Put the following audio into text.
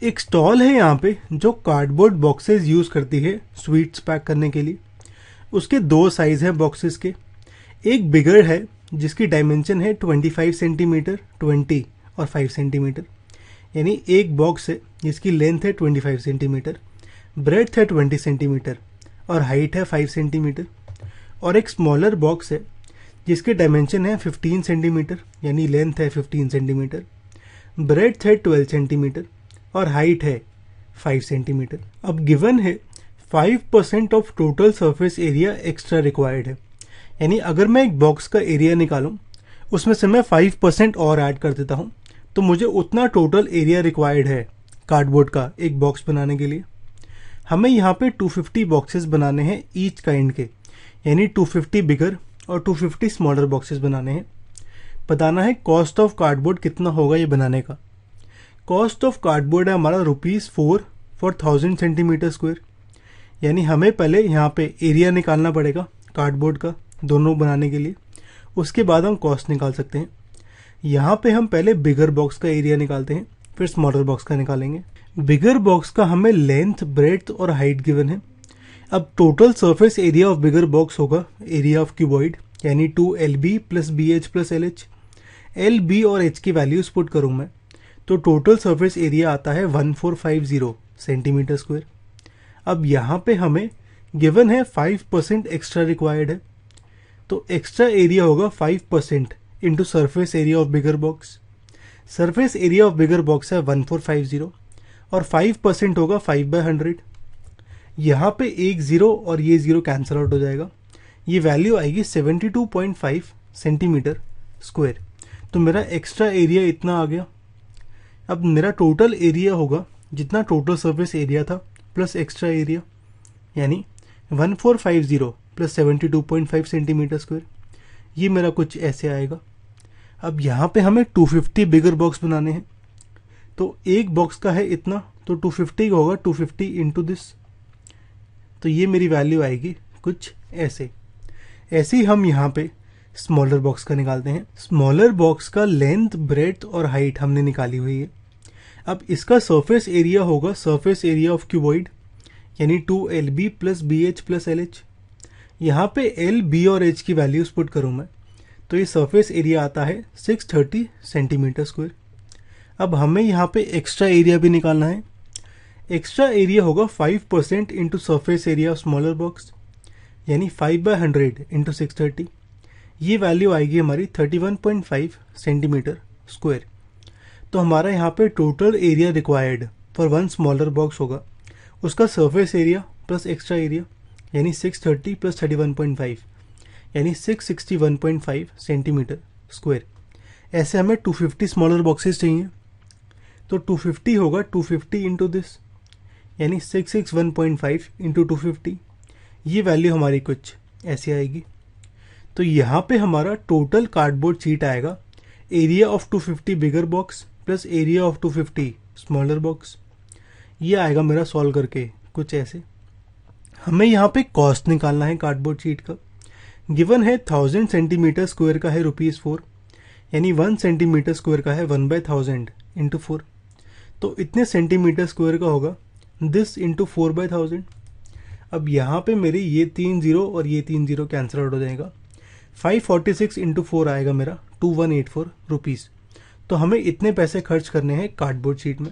एक स्टॉल है यहाँ पे जो कार्डबोर्ड बॉक्सेस यूज़ करती है स्वीट्स पैक करने के लिए। उसके दो साइज़ हैं बॉक्सेस के। एक बिगर है जिसकी डायमेंशन है 25 सेंटीमीटर, 20 और 5 सेंटीमीटर, यानी एक बॉक्स है जिसकी लेंथ है 25 सेंटीमीटर, ब्रेड्थ है 20 सेंटीमीटर और हाइट है 5 सेंटीमीटर। और एक स्मॉलर बॉक्स है जिसके डायमेंशन है 15 सेंटीमीटर, यानी लेंथ है 15 सेंटीमीटर, ब्रेड्थ है 12 सेंटीमीटर और हाइट है 5 सेंटीमीटर। अब गिवन है 5% of total surface area extra required है, यानी अगर मैं एक बॉक्स का एरिया निकालूं उसमें से मैं 5% और ऐड कर देता हूं तो मुझे उतना टोटल एरिया रिक्वायर्ड है कार्डबोर्ड का एक बॉक्स बनाने के लिए। हमें यहाँ पे 250 बॉक्सेस बनाने हैं ईच काइंड के, यानी 250 बिगर और 250 स्मॉलर बॉक्सेस बनाने हैं। बताना है कॉस्ट ऑफ कार्डबोर्ड कितना होगा ये बनाने का। कॉस्ट ऑफ कार्डबोर्ड है हमारा ₹4 फॉर 1000 सेंटीमीटर स्क्वायर, यानी हमें पहले यहाँ पे एरिया निकालना पड़ेगा कार्डबोर्ड का दोनों बनाने के लिए, उसके बाद हम कॉस्ट निकाल सकते हैं। यहाँ पे हम पहले बिगर बॉक्स का एरिया निकालते हैं, फिर स्मॉलर बॉक्स का निकालेंगे। बिगर बॉक्स का हमें लेंथ, ब्रेड्थ और हाइट गिवन है। अब total surface area of bigger box होगा एरिया ऑफ क्यूबॉइड, यानी 2LB + BH + LH। L, B और H की वैल्यूज पुट करूँ मैं तो टोटल सरफेस एरिया आता है 1450 सेंटीमीटर स्क्वायर। अब यहाँ पे हमें गिवन है 5% एक्स्ट्रा रिक्वायर्ड है, तो एक्स्ट्रा एरिया होगा 5% into surface area of bigger box. Surface area of bigger box है 1450 और 5% होगा 5/100। यहाँ पे एक जीरो और ये जीरो कैंसिल आउट हो जाएगा, ये वैल्यू आएगी 72.5 सेंटीमीटर स्क्वायर। तो मेरा एक्स्ट्रा एरिया इतना आ गया। अब मेरा टोटल एरिया होगा जितना टोटल सरफेस एरिया था प्लस एक्स्ट्रा एरिया, यानी 1450 + 72.5 सेंटीमीटर स्क्वायर। ये मेरा कुछ ऐसे आएगा। अब यहाँ पे हमें 250 बिगर बॉक्स बनाने हैं, तो एक बॉक्स का है इतना, तो 250 का होगा 250 इंटू दिस, तो ये मेरी वैल्यू आएगी कुछ ऐसे। ऐसे ही हम यहाँ पे स्मॉलर बॉक्स का निकालते हैं। स्मॉलर बॉक्स का लेंथ, ब्रेड्थ और हाइट हमने निकाली हुई है। अब इसका सरफेस एरिया होगा सरफेस एरिया ऑफ क्यूबॉइड, यानी 2LB + BH + LH। यहाँ पे L, B और H की वैल्यूज पुट करूँ मैं तो ये सरफेस एरिया आता है 630 सेंटीमीटर स्क्वायर। अब हमें यहाँ पे एक्स्ट्रा एरिया भी निकालना है। एक्स्ट्रा एरिया होगा 5% into surface area of smaller box, यानी 5/100 इंटू 630। ये वैल्यू आएगी हमारी 31.5 सेंटीमीटर स्क्वायर। तो हमारा यहाँ पे total area required for one smaller box होगा उसका surface area plus extra area, यानी 630 + 31.5, यानी 661.5 सेंटीमीटर स्क्वायर। ऐसे हमें 250 स्मॉलर बॉक्सेस चाहिए, तो 250 होगा 250 इंटू दिस, यानी 661.5 इंटू 250। ये वैल्यू हमारी कुछ ऐसी आएगी। तो यहाँ पे हमारा टोटल कार्डबोर्ड शीट आएगा area of 250 bigger box plus area of 250 smaller box. ये आएगा मेरा सॉल्व करके कुछ ऐसे। हमें यहाँ पे कॉस्ट निकालना है कार्डबोर्ड शीट का। गिवन है 1000 सेंटीमीटर स्क्वायर का है ₹4, यानी 1 सेंटीमीटर स्क्वायर का है 1/1000 इंटू 4, तो इतने सेंटीमीटर स्क्वायर का होगा दिस इंटू 4/1000। अब यहाँ पे मेरी ये 3 जीरो और ये 3 जीरो कैंसिल आउट हो जाएगा। 546 इंटू 4 आएगा मेरा 2184 रुपीज़। तो हमें इतने पैसे खर्च करने हैं कार्डबोर्ड शीट में।